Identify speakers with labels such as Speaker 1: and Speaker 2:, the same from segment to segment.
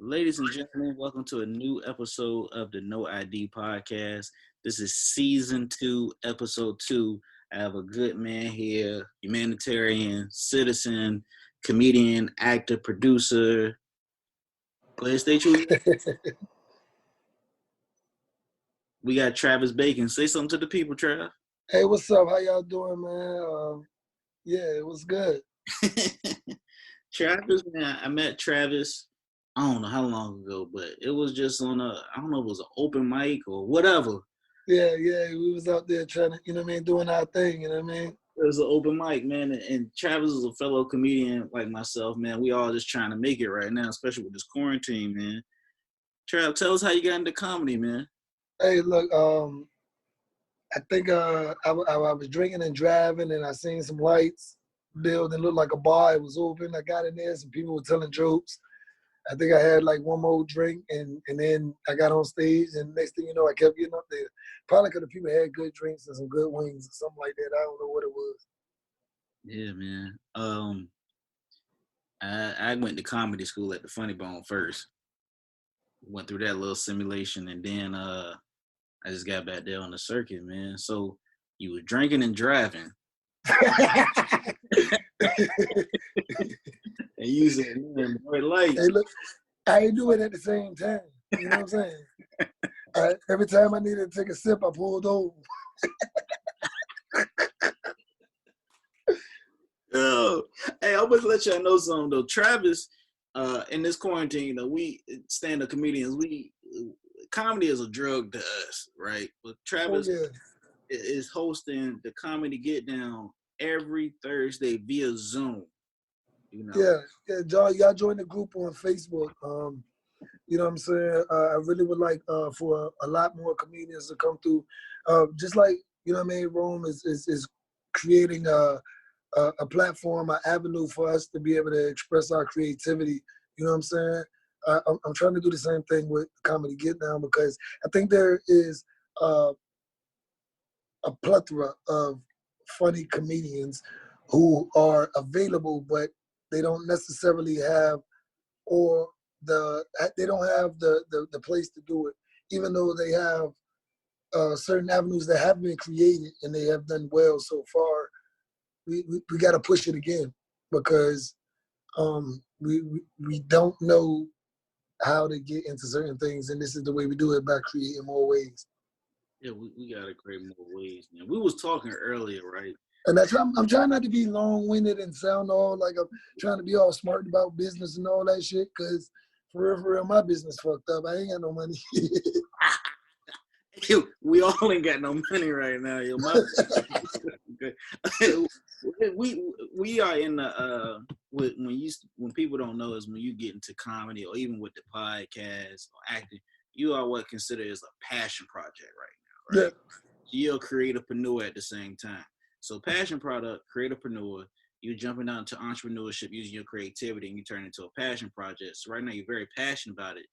Speaker 1: Ladies and gentlemen, welcome to a new episode of the No ID podcast. This is season 2, episode 2. I have a good man here, humanitarian, citizen, comedian, actor, producer. Go ahead, stay true. We got Travis Bacon. Say something to the people, Trav.
Speaker 2: Hey, what's up? How y'all doing, man? Yeah, it was good.
Speaker 1: Travis, man, I met Travis, I don't know how long ago, but it was just on I don't know if it was an open mic or whatever.
Speaker 2: Yeah, we was out there trying to, doing our thing, you know what I mean?
Speaker 1: It was an open mic, man, and Travis is a fellow comedian like myself, man. We all just trying to make it right now, especially with this quarantine, man. Trav, tell us how you got into comedy, man.
Speaker 2: Hey, look, I think I was drinking and driving, and I seen some lights building, looked like a bar. It was open. I got in there, some people were telling jokes. I think I had like one more drink, and then I got on stage, and next thing you know, I kept getting up there. Probably because the people had good drinks and some good wings or something like that. I don't know what it was.
Speaker 1: Yeah, man. I went to comedy school at the Funny Bone first. Went through that little simulation, and then I just got back there on the circuit, man. So you were drinking and driving. And you said, man, bright lights.
Speaker 2: Hey, look, I ain't do it at the same time. You know what I'm saying? Every time I needed to take a sip, I pulled over.
Speaker 1: Oh, hey, I must let y'all know something though. Travis, in this quarantine, we stand-up comedians, comedy is a drug to us, right? But Travis is hosting the Comedy Get Down every Thursday via Zoom. You know?
Speaker 2: Yeah, y'all join the group on Facebook. You know what I'm saying? I really would like for a lot more comedians to come through. Just like, you know what I mean, Rome is creating a platform, an avenue for us to be able to express our creativity. You know what I'm saying? I'm trying to do the same thing with Comedy Get Down because I think there is a plethora of funny comedians who are available, but they don't necessarily have they don't have the place to do it, even though they have certain avenues that have been created and they have done well so far. We got to push it again because we don't know how to get into certain things, and this is the way we do it, by creating more ways.
Speaker 1: Yeah, we got to create more ways, man. We was talking earlier, right?
Speaker 2: And I'm trying not to be long-winded and sound all like I'm trying to be all smart about business and all that shit, because for real, my business fucked up. I ain't got no money.
Speaker 1: We all ain't got no money right now, yo. We are in the when people don't know is when you get into comedy or even with the podcast or acting, you are what considered as a passion project right now, right? Yeah. So you're a creativepreneur at the same time. So passion product, creativepreneur, you're jumping out into entrepreneurship using your creativity and you turn it into a passion project. So right now you're very passionate about it,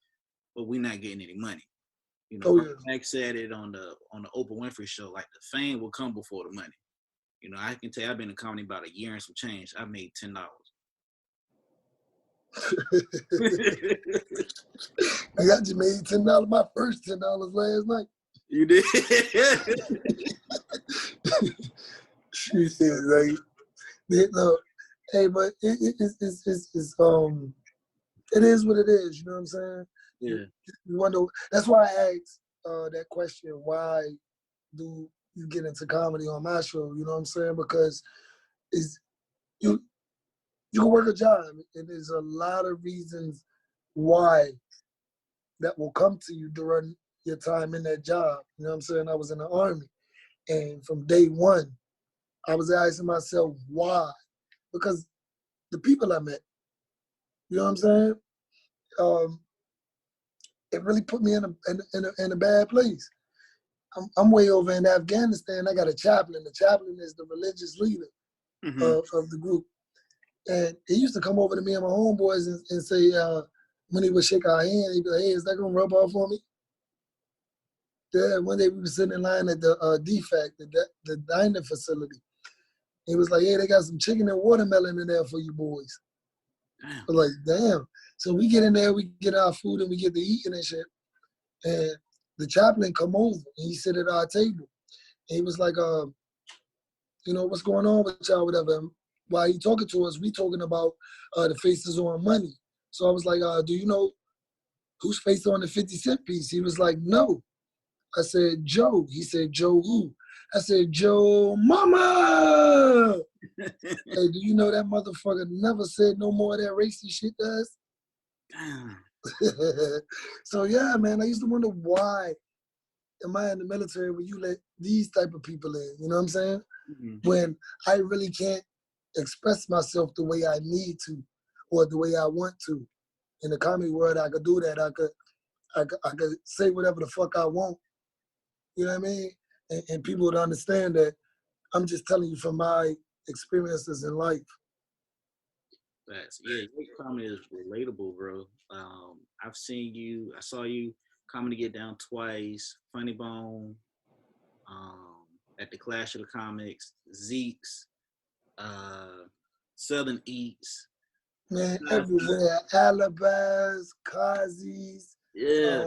Speaker 1: but we're not getting any money. You know, Max said it on the Oprah Winfrey show, like the fame will come before the money. You know, I can tell you, I've been in comedy about a year and some change. I made $10.
Speaker 2: I just made $10. My first $10 last night.
Speaker 1: You did?
Speaker 2: Shit, like, hey, but it is what it is. You know what I'm saying?
Speaker 1: Yeah.
Speaker 2: You wonder. That's why I asked that question. Why do you get into comedy on my show? You know what I'm saying? Because you can work a job, and there's a lot of reasons why that will come to you during your time in that job. You know what I'm saying? I was in the Army, and from day one, I was asking myself why, because the people I met. You know what I'm saying? It really put me in a bad place. I'm way over in Afghanistan. I got a chaplain. The chaplain is the religious leader of the group. And he used to come over to me and my homeboys and say, when he would shake our hand, he'd be like, hey, is that going to rub off on me? Yeah, one day we were sitting in line at the DFAC, the dining facility. He was like, hey, they got some chicken and watermelon in there for you boys. Damn. I was like, damn. So we get in there, we get our food, and we get to eating and shit. And the chaplain come over, and he sit at our table. And he was like, what's going on with y'all, whatever. And while he talking to us, we talking about the faces on money. So I was like, do you know whose face on the 50 cent piece? He was like, no. I said, Joe. He said, Joe who? I said, Joe Mama. Hey, do you know that motherfucker never said no more of that racist shit to us? So yeah, man, I used to wonder why am I in the military when you let these type of people in? You know what I'm saying? Mm-hmm. When I really can't express myself the way I need to or the way I want to. In the comedy world, I could do that. I could say whatever the fuck I want. You know what I mean? And people would understand that I'm just telling you from my experiences in life.
Speaker 1: Yeah, your comedy is relatable, bro. I saw you Comedy Get Down twice, Funny Bone, at the Clash of the Comics, Zeke's, Southern Eats.
Speaker 2: Man, everywhere. Alibis, Kazi's.
Speaker 1: Yeah.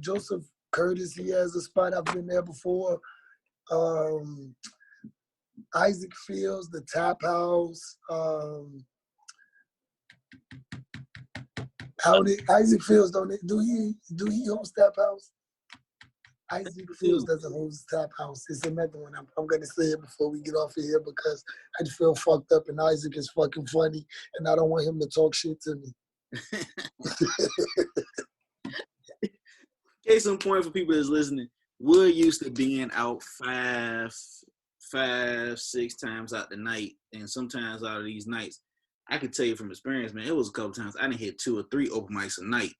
Speaker 2: Joseph Curtis, he has a spot. I've been there before. Isaac Fields, the Tap House. Isaac Fields do he host Tap House? Isaac Fields doesn't host Tap House. It's another one. I'm gonna say it before we get off of here because I feel fucked up and Isaac is fucking funny and I don't want him to talk shit to me.
Speaker 1: Case in point for people that's listening, we're used to being out 5, 6 times out the night, and sometimes out of these nights, I can tell you from experience, man, it was a couple times I didn't hit 2 or 3 open mics a night.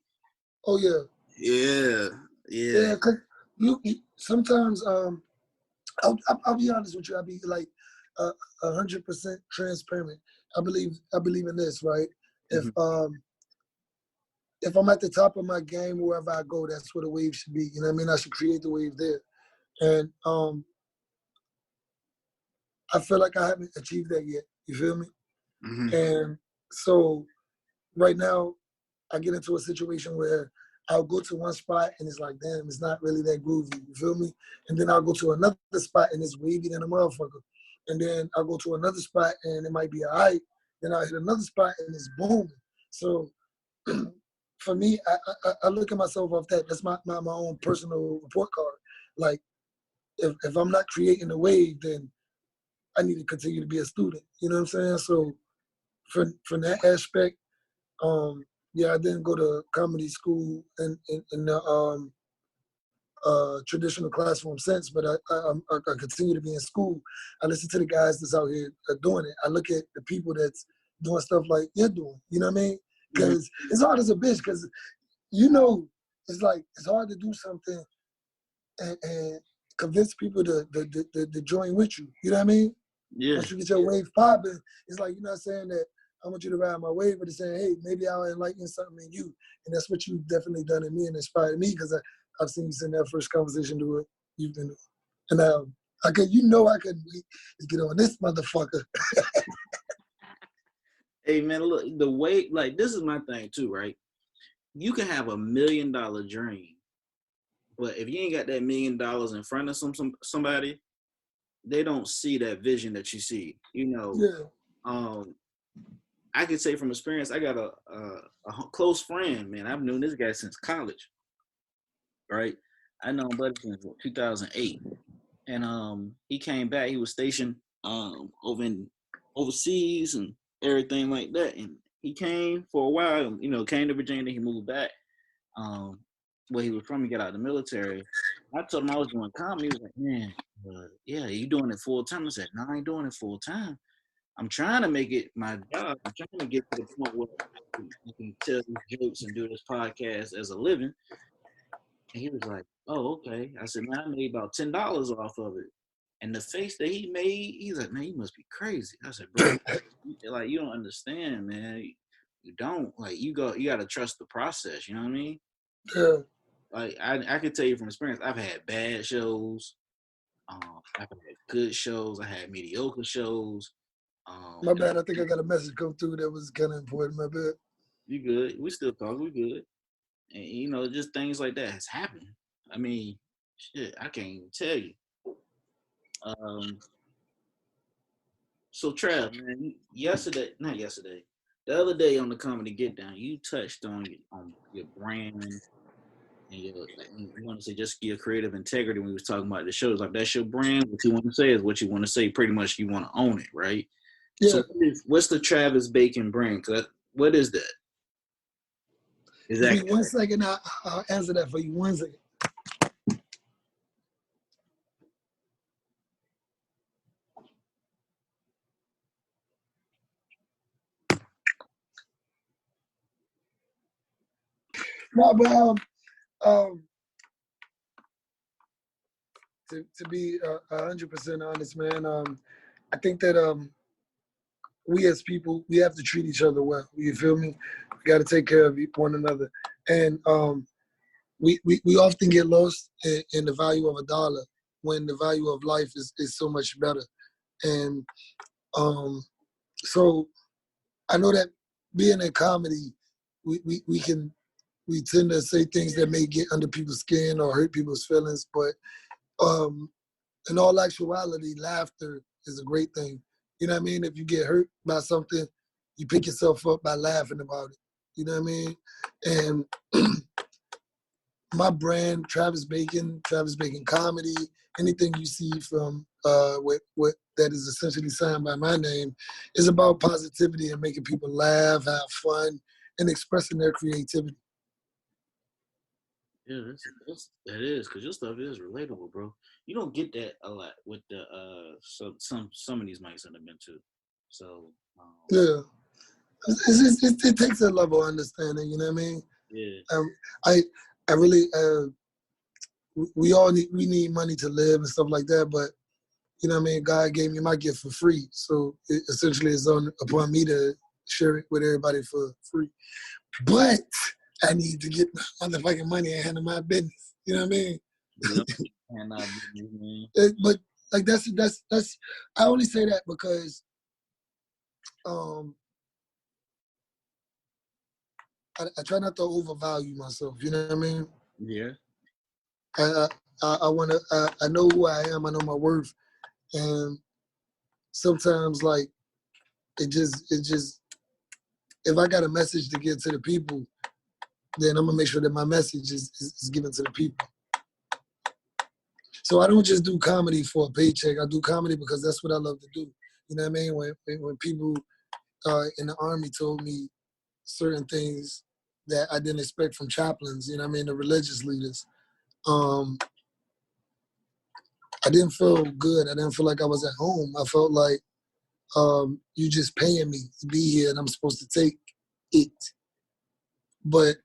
Speaker 2: Oh yeah.
Speaker 1: Yeah.
Speaker 2: Yeah, cause you sometimes I'll be honest with you. I'll be like 100% transparent. I believe in this, right? Mm-hmm. If I'm at the top of my game, wherever I go, that's where the wave should be. You know what I mean? I should create the wave there. And I feel like I haven't achieved that yet. You feel me? Mm-hmm. And so right now, I get into a situation where I'll go to one spot and it's like, damn, it's not really that groovy. You feel me? And then I'll go to another spot and it's wavy than a motherfucker. And then I'll go to another spot and it might be all right. Then I'll hit another spot and it's booming. So for me, I look at myself off that. That's my own personal report card. Like, if I'm not creating a wave, then I need to continue to be a student. You know what I'm saying? So from that aspect, I didn't go to comedy school in the traditional classroom sense, but I continue to be in school. I listen to the guys that's out here doing it. I look at the people that's doing stuff like you're doing. You know what I mean? Because it's hard as a bitch. Because it's like it's hard to do something and convince people to join with you. You know what I mean? Yeah. Once you get your wave popping, it's like you're not saying that I want you to ride my wave, but it's saying, hey, maybe I'll enlighten something in you. And that's what you've definitely done in me and inspired me because I've seen you send that first conversation to it. You've been doing. And I couldn't wait to get on this motherfucker.
Speaker 1: Hey, man, look, the way, like, this is my thing too, right? You can have $1 million dream, but if you ain't got that $1 million in front of somebody, they don't see that vision that you see. I could say from experience, I got a close friend, man. I've known this guy since college, right? I know him buddy since 2008, and he came back. He was stationed overseas and everything like that, and he came for a while. Came to Virginia. He moved back. Where he was from, he got out of the military. I told him I was doing comedy. He was like, man, yeah, you doing it full time? I said, no, I ain't doing it full time. I'm trying to make it my job. I'm trying to get to the point where I can tell these jokes and do this podcast as a living. And he was like, oh, okay. I said, man, I made about $10 off of it. And the face that he made, he's like, man, you must be crazy. I said, bro, like, you don't understand, man. You don't. Like, you got to trust the process. You know what I mean?
Speaker 2: Yeah.
Speaker 1: Like, I can tell you from experience, I've had bad shows. I've had good shows. I had mediocre shows.
Speaker 2: My bad. I think I got a message come through that was kind of important. My bad.
Speaker 1: You good? We still talk. We good. And you know, just things like that has happened. I mean, shit, I can't even tell you. Um, so Trav, man, not yesterday, the other day on the Comedy Get Down, you touched on your brand and your, like, you want to say just your creative integrity when we was talking about the shows. Like that's your brand. What you want to say is what you want to say. Pretty much, you want to own it, right?
Speaker 2: Yeah.
Speaker 1: So what's the Travis Bacon brand? What is that?
Speaker 2: Exactly. Give me 1 second. I'll answer that for you. 1 second. No, but to be 100% honest, man, I think that we as people, we have to treat each other well. You feel me? We got to take care of one another, and we often get lost in the value of a dollar when the value of life is so much better. And so I know that being in comedy, we tend to say things that may get under people's skin or hurt people's feelings, but in all actuality, laughter is a great thing. You know what I mean? If you get hurt by something, you pick yourself up by laughing about it. You know what I mean? And my brand, Travis Bacon Comedy, anything you see from what that is essentially signed by my name, is about positivity and making people laugh, have fun, and expressing their creativity.
Speaker 1: Yeah, that is because your stuff is relatable, bro. You don't get that a lot with the some of these mics I've been to. So
Speaker 2: yeah, it takes a level of understanding. You know what I mean?
Speaker 1: Yeah.
Speaker 2: I really we need money to live and stuff like that, but you know what I mean? God gave me my gift for free, so it essentially is upon me to share it with everybody for free. But I need to get my motherfucking money and handle my business. You know what I mean? But like that's I only say that because I try not to overvalue myself. You know what I mean?
Speaker 1: Yeah.
Speaker 2: I want to. I know who I am. I know my worth, and sometimes like it just if I got a message to get to the people, then I'm gonna make sure that my message is given to the people. So I don't just do comedy for a paycheck. I do comedy because that's what I love to do. You know what I mean? When people in the Army told me certain things that I didn't expect from chaplains, you know what I mean, the religious leaders, I didn't feel good. I didn't feel like I was at home. I felt like you just paying me to be here and I'm supposed to take it. But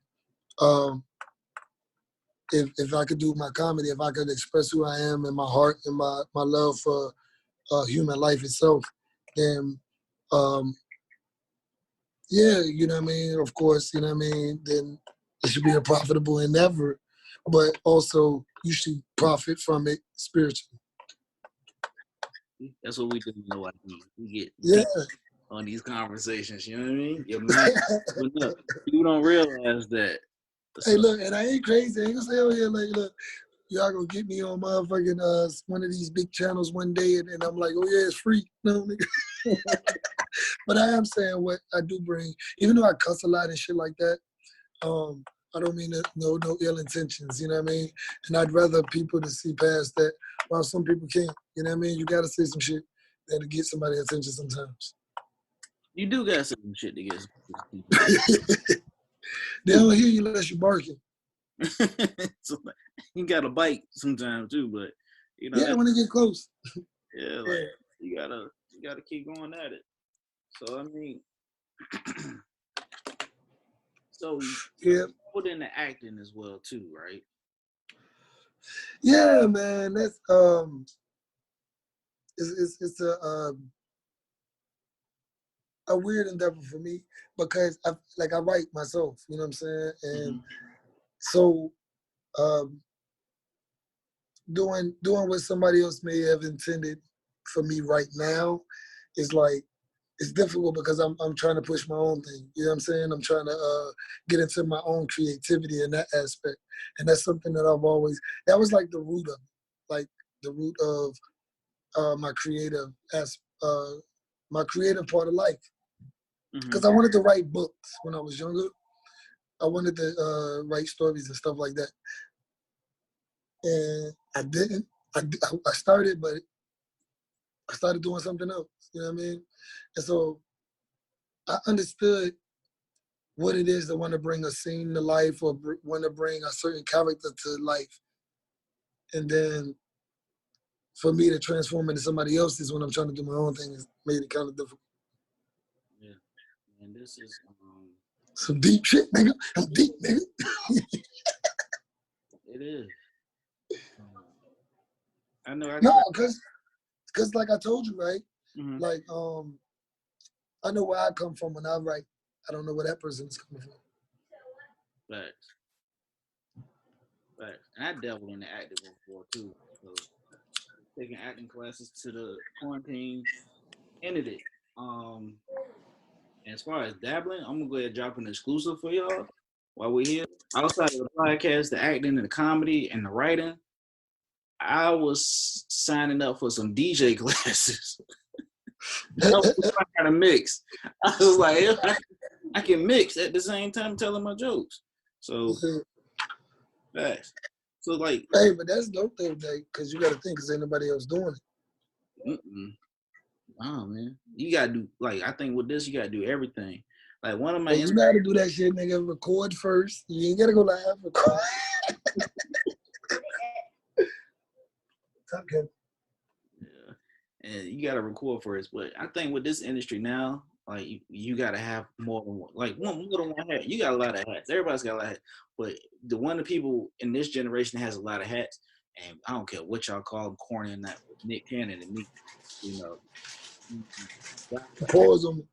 Speaker 2: if I could do my comedy, if I could express who I am and my heart and my love for human life itself, then yeah, you know what I mean? Of course, you know what I mean? Then it should be a profitable endeavor, but also you should profit from it spiritually.
Speaker 1: That's what we do. You know, we
Speaker 2: get
Speaker 1: on these conversations. You know what I mean? Your mind, people don't realize that.
Speaker 2: Hey, look, and I ain't crazy. I ain't gonna say, oh yeah, like, look, y'all gonna get me on motherfucking one of these big channels one day, and I'm like, oh yeah, it's free. No, nigga. But I am saying what I do bring, even though I cuss a lot and shit like that. I don't mean no ill intentions, you know what I mean? And I'd rather people to see past that, while some people can't. You know what I mean? You gotta say some shit that'll get somebody attention sometimes.
Speaker 1: You do gotta say some shit to get some people.
Speaker 2: They don't hear you unless you're barking.
Speaker 1: So, you gotta bite sometimes too, but you know.
Speaker 2: Yeah, when they get close.
Speaker 1: Yeah, like you gotta keep going at it. So I mean, so
Speaker 2: yeah,
Speaker 1: put in the acting as well too, right?
Speaker 2: Yeah, man, that's it's a weird endeavor for me because I write myself, you know what I'm saying, and so doing what somebody else may have intended for me right now is like it's difficult because I'm trying to push my own thing. You know what I'm saying? I'm trying to get into my own creativity in that aspect, and that's something that I've always. That was like the root of, like the root of my creative my creative part of life. Because I wanted to write books when I was younger. I wanted to write stories and stuff like that, and I didn't. I started, but I started doing something else. You know what I mean? And so I understood what it is to want to bring a scene to life or want to bring a certain character to life. And then for me to transform into somebody else's when I'm trying to do my own thing has made it kind of difficult.
Speaker 1: Yeah. And this is
Speaker 2: some deep shit, nigga. I'm deep, nigga.
Speaker 1: It is. I know.
Speaker 2: No, because like I told you, right? Like I know where I come from when I write. I don't know where that person is coming from.
Speaker 1: Facts. And I dabbled in the acting before too. So taking acting classes to the quarantine ended it. And as far as dabbling, I'm gonna go ahead and drop an exclusive for y'all while we're here. Outside of the podcast, the acting and the comedy and the writing, I was signing up for some DJ classes. I was trying to mix. I was like, I can mix at the same time telling my jokes. So, fast. So, like,
Speaker 2: hey, but that's dope though, because you got to think, because ain't nobody else doing it.
Speaker 1: Oh man, you gotta do like I think with this you gotta do everything. Like one of my,
Speaker 2: you gotta do that shit, nigga. Record first. You ain't gotta go live. Record. Okay.
Speaker 1: Yeah, and you gotta record first. But I think with this industry now, like you gotta have more than one. Like more than one hat. You got a lot of hats. Everybody's got a lot of hats. But the one of the people in this generation has a lot of hats, and I don't care what y'all call them, corny and that Nick Cannon and me, you know.
Speaker 2: Pause on.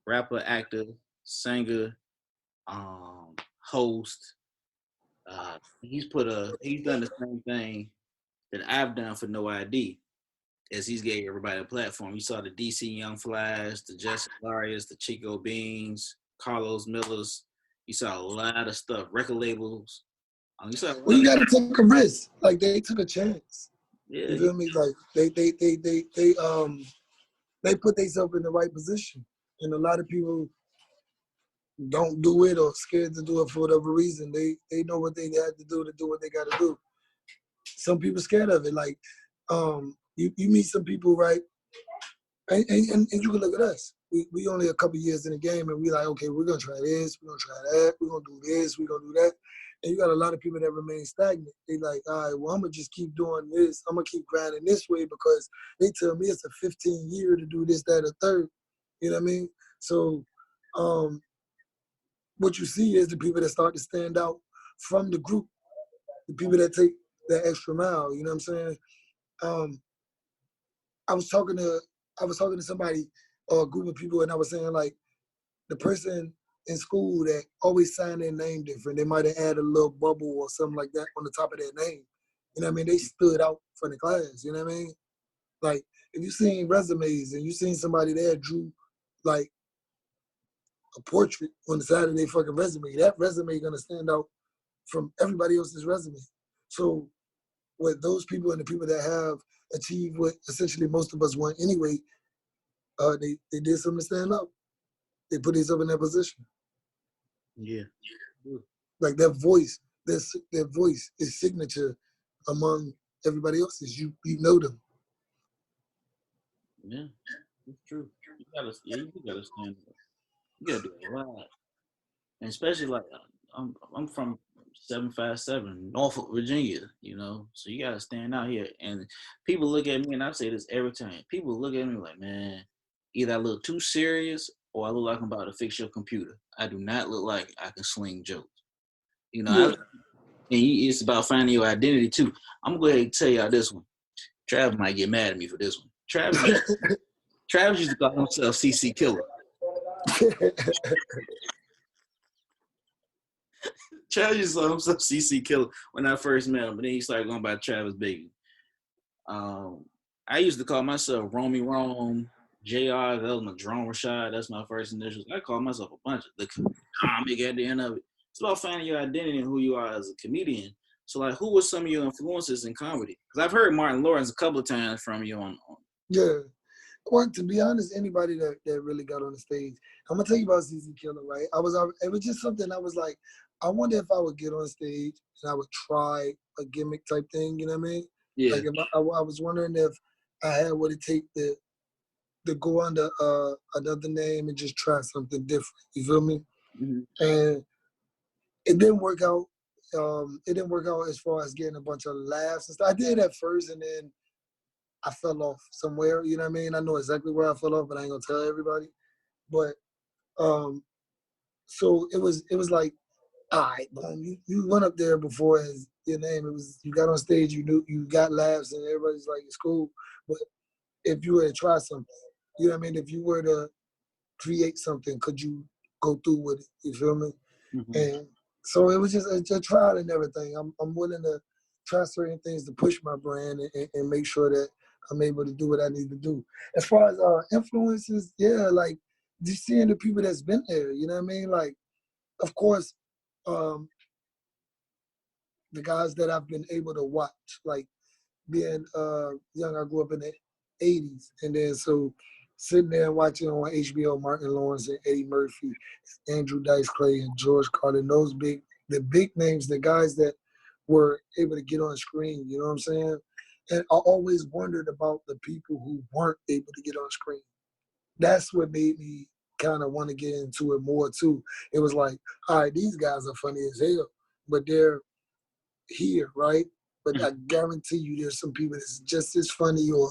Speaker 1: Rapper, actor, singer, host. He's done the same thing that I've done for No ID, as he's gave everybody a platform. You saw the DC Young Flies, the Jesse Larius, the Chico Beans, Carlos Millers. You saw a lot of stuff, record labels.
Speaker 2: You gotta take a risk. Like they took a chance.
Speaker 1: Yeah,
Speaker 2: you feel me? Like they put themselves in the right position, and a lot of people don't do it or scared to do it for whatever reason. They know what they had to do what they got to do. Some people scared of it. Like you meet some people, right? And you can look at us. We only a couple years in the game, and we like, okay, we're gonna try this, we're gonna try that, we're gonna do this, we're gonna do that. And you got a lot of people that remain stagnant. They like, all right, well, I'm gonna just keep doing this. I'm gonna keep grinding this way because they tell me it's a 15-year to do this, that, or third. You know what I mean? So, what you see is the people that start to stand out from the group, the people that take that extra mile. You know what I'm saying? I was talking to somebody or a group of people, and I was saying like the person in school that always signed their name different. They might have added a little bubble or something like that on the top of their name. You know what I mean? They stood out from the class. You know what I mean? Like if you seen resumes and you seen somebody there drew like a portrait on the side of their fucking resume, that resume gonna stand out from everybody else's resume. So with those people and the people that have achieved what essentially most of us want anyway, they did something to stand up. They put themselves in that position.
Speaker 1: Yeah.
Speaker 2: Like their voice is signature among everybody else's. You know them.
Speaker 1: Yeah, it's true. You gotta stand up. You gotta do a lot. And especially like I'm from 757 Norfolk, Virginia, you know, so you gotta stand out here. And people look at me, and I say this every time. People look at me like, man, either I look too serious or I look like I'm about to fix your computer. I do not look like I can sling jokes. You know, it's about finding your identity too. I'm gonna go ahead and tell y'all this one. Travis might get mad at me for this one. Travis used to call himself CC Killer. Travis used to call himself CC Killer when I first met him, but then he started going by Travis Baby. I used to call myself Romy Rome, JR, that was my Jerome Rashad. That's my first initials. I call myself a bunch of the comic at the end of it. It's about finding your identity and who you are as a comedian. So, like, who were some of your influences in comedy? Because I've heard Martin Lawrence a couple of times from you on.
Speaker 2: Yeah. Well, to be honest, anybody that really got on the stage, I'm gonna tell you about CC Killer, right? It was just something I was like, I wonder if I would get on stage and I would try a gimmick type thing, you know what I mean?
Speaker 1: Yeah.
Speaker 2: Like if I was wondering if I had what it take to go under another name and just try something different. You feel me?
Speaker 1: Mm-hmm.
Speaker 2: And it didn't work out. It didn't work out as far as getting a bunch of laughs and stuff. I did at first, and then I fell off somewhere. You know what I mean? I know exactly where I fell off, but I ain't gonna tell everybody. But so it was like, all right, boom, you went up there before as your name. It was you got on stage, you got laughs, and everybody's like, it's cool. But if you were to try something, you know what I mean? If you were to create something, could you go through with it? You feel me?
Speaker 1: Mm-hmm.
Speaker 2: And so it was just a trial and everything. I'm willing to try certain things to push my brand and make sure that I'm able to do what I need to do. As far as influences, yeah, like just seeing the people that's been there, you know what I mean? Like, of course, the guys that I've been able to watch, like being young, I grew up in the 80s. And then so sitting there and watching on HBO Martin Lawrence and Eddie Murphy, Andrew Dice Clay and George Carlin, the big names, the guys that were able to get on screen, you know what I'm saying? And I always wondered about the people who weren't able to get on screen. That's what made me kind of want to get into it more too. It was like, all right, these guys are funny as hell, but they're here, right? But I guarantee you there's some people that's just as funny or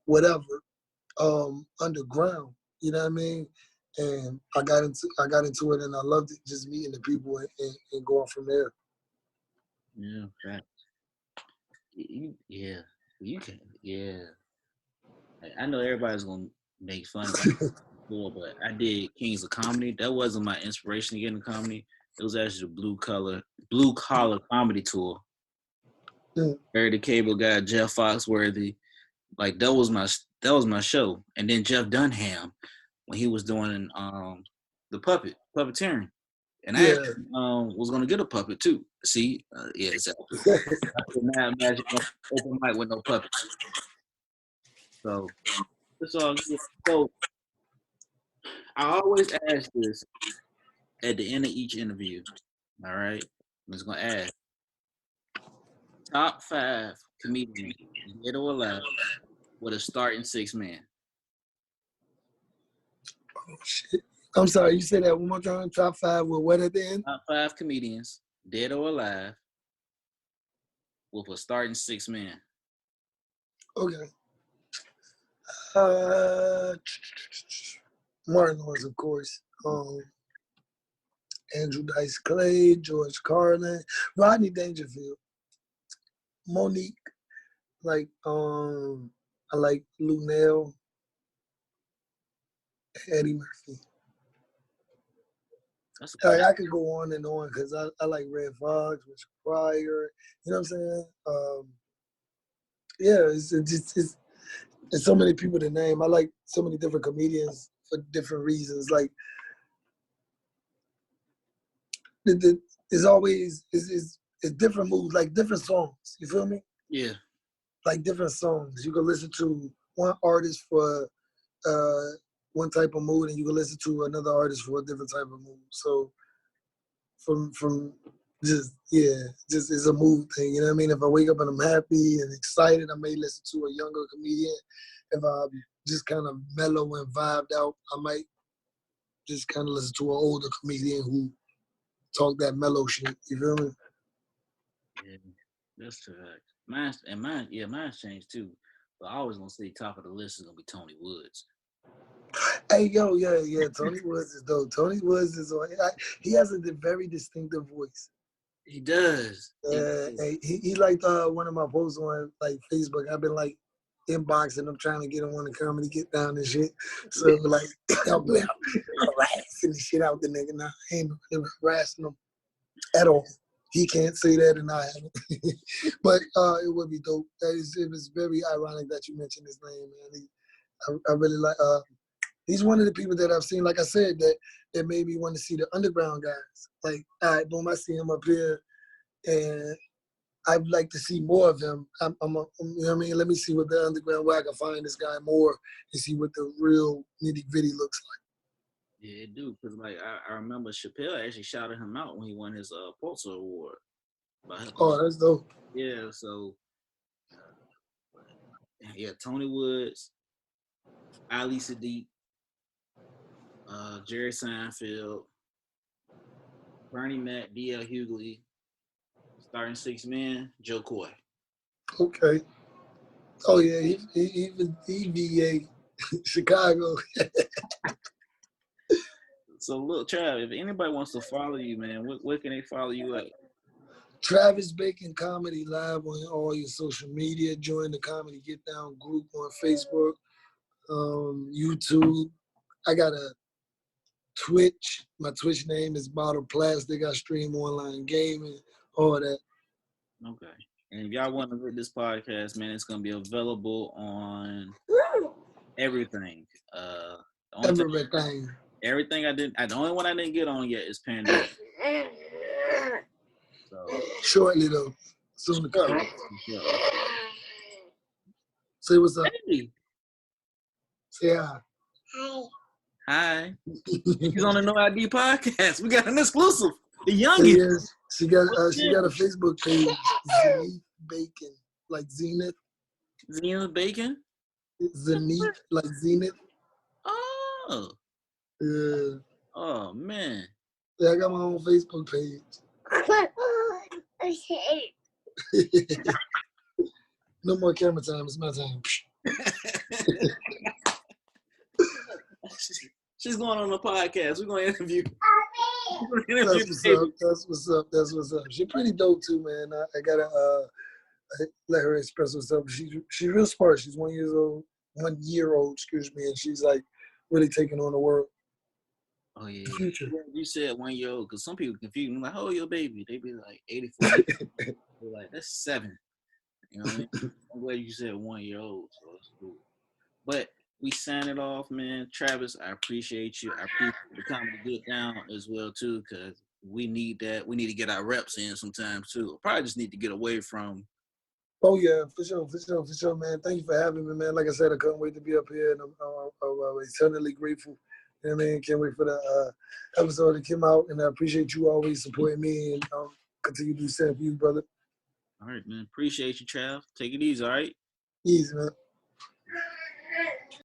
Speaker 2: whatever underground. You know what I mean? And I got into it and I loved it, just meeting the people and going from there.
Speaker 1: Yeah, right. You can. Yeah, I know everybody's gonna make fun of it, but I did Kings of Comedy. That wasn't my inspiration to get into comedy. It was actually the blue collar comedy tour. Barry the Cable Guy, Jeff Foxworthy. Like that was my show. And then Jeff Dunham when he was doing the puppeteering. And I actually, was gonna get a puppet too. See, yeah, exactly. I could not imagine open mic with no puppets. So it's all good. So I always ask this at the end of each interview. All right, I'm just gonna ask top 5 comedians dead or alive with a starting 6-man.
Speaker 2: Oh, shit. I'm sorry, you said that one more time. Top 5 with what at the end?
Speaker 1: Top 5 comedians dead or alive with a starting 6-man.
Speaker 2: Okay. Martin Lawrence, of course. Andrew Dice Clay, George Carlin, Rodney Dangerfield, Monique, like I like Lou Nell, Eddie Murphy. Like, I could go on and on because I like Red Fox, Richard Pryor. You know what I'm saying? Yeah, it's so many people to name. I like so many different comedians for different reasons. Like it's always it's different moods, like different songs. You feel me?
Speaker 1: Yeah.
Speaker 2: Like different songs. You can listen to one artist for one type of mood, and you can listen to another artist for a different type of mood. So from just it's a mood thing. You know what I mean? If I wake up and I'm happy and excited, I may listen to a younger comedian. If I'm just kind of mellow and vibed out, I might just kind of listen to an older comedian who talk that mellow shit. You feel me?
Speaker 1: Yeah, that's correct. Mine's changed too. But I always gonna say top of the list is gonna be Tony Woods.
Speaker 2: Hey, yo, yeah. Tony Woods is dope. Tony Woods is he has a very distinctive voice.
Speaker 1: He does.
Speaker 2: He liked one of my posts on like Facebook. I've been like inboxing him trying to get him on the comedy get down and shit. So like I'm harassing the shit out the nigga now. I ain't harassing him at all. He can't say that and I haven't. But it would be dope. It was very ironic that you mentioned his name, man. I really like. He's one of the people that I've seen, like I said, that made me want to see the underground guys. Like, all right, boom, I see him up here, and I'd like to see more of him. You know what I mean? Let me see what the underground, where I can find this guy more and see what the real nitty-gritty looks like.
Speaker 1: Yeah, it do. Because, like, I remember Chappelle actually shouted him out when he won his Pulitzer Award.
Speaker 2: Oh, that's dope.
Speaker 1: Yeah, so, yeah, Tony Woods, Ali Sadiq, Jerry Seinfeld, Bernie Mac, D.L. Hughley, starting 6 men, Joe Coy.
Speaker 2: Okay. Oh, yeah, he VA Chicago.
Speaker 1: So, look, Trav, if anybody wants to follow you, man, where can they follow you at?
Speaker 2: Travis Bacon Comedy Live on all your social media. Join the Comedy Get Down group on Facebook, YouTube. I got a Twitch. My Twitch name is Bottle Plastic. I stream online gaming, all that.
Speaker 1: Okay. And if y'all want to get this podcast, man, it's going to be available on everything. Everything I didn't. The only one I didn't get on yet is Pandora. So
Speaker 2: shortly though, soon to come. Say what's up.
Speaker 1: Hey.
Speaker 2: Say hi.
Speaker 1: Hi. He's on the No ID podcast. We got an exclusive. The youngest.
Speaker 2: Yes, she got a Facebook page, Zenith Bacon, like Zenith.
Speaker 1: Zenith Bacon.
Speaker 2: Zenith, like Zenith.
Speaker 1: Oh.
Speaker 2: Yeah.
Speaker 1: Oh man.
Speaker 2: Yeah, I got my own Facebook page. No more camera time. It's my time.
Speaker 1: She's going on the podcast. We're going to interview.
Speaker 2: That's what's up. She's pretty dope too, man. I gotta let her express herself. She's real smart. She's 1 year old, excuse me, and she's like really taking on the world.
Speaker 1: Oh yeah.
Speaker 2: The future.
Speaker 1: You said 1 year old because some people confuse me. Like, how old your baby? They be like 84. They're like, that's 7. You know what I mean? I'm glad you said 1 year old, so it's cool. But we sign it off, man. Travis, I appreciate you. I appreciate the Comedy Get Down as well too, because we need that. We need to get our reps in sometimes too. Probably just need to get away from.
Speaker 2: Oh yeah, for sure, man. Thank you for having me, man. Like I said, I couldn't wait to be up here, and I'm eternally grateful. You know what I mean? Can't wait for the episode to come out, and I appreciate you always supporting me, and continue to do the same for you, brother.
Speaker 1: All right, man. Appreciate you, Trav. Take it easy, all right?
Speaker 2: Easy, man.